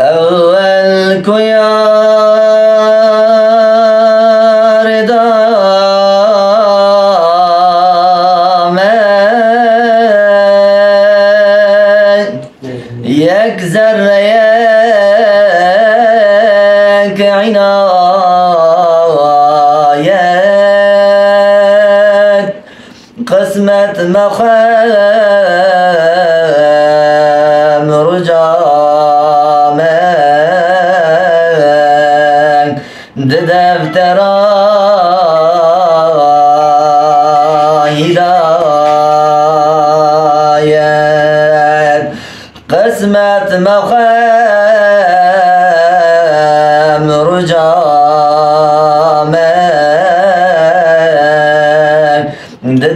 أول كيار يكزر يك عنايات قسمة مخام رجامك دفترا هدايات قسمة مخام رجامك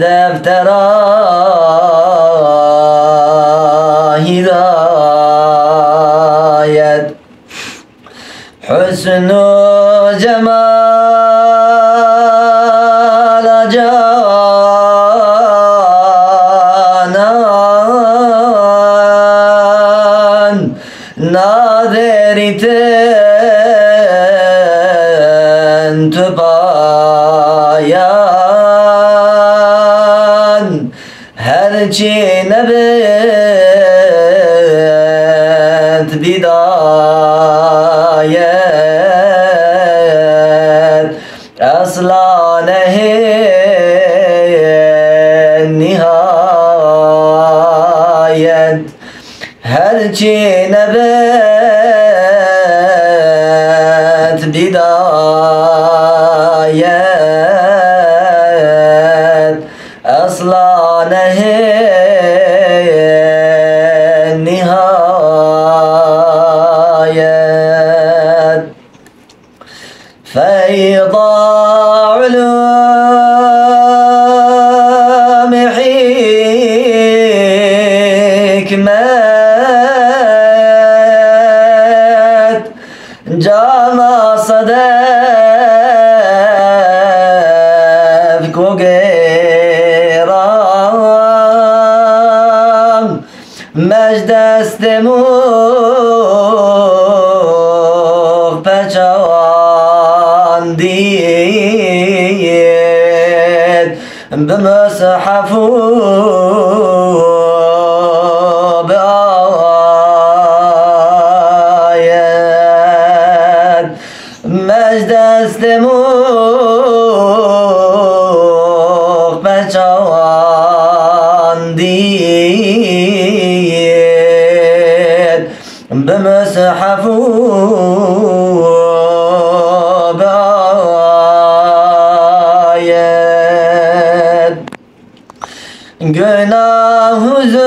دفترا هدايات حسن جمال جانان ناظرتن تبايان هرچی نبت بدايات اصلا نهي نهايت هرچی نبت بدايات اصلا نهي نهايت فيض علوم حكمت جامع صدفك وقيرام مجد استموغ بچواندید بمصحفو بآيات مجد استموغ بچواندید بمصحفو بآيات günah zühdü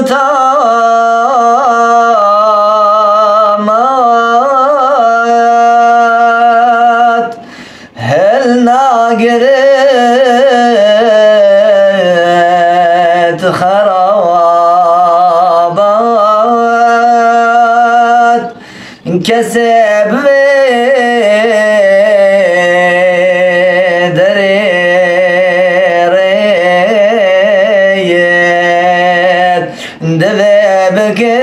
tamat hel nagiret harabat keseb ve دبابك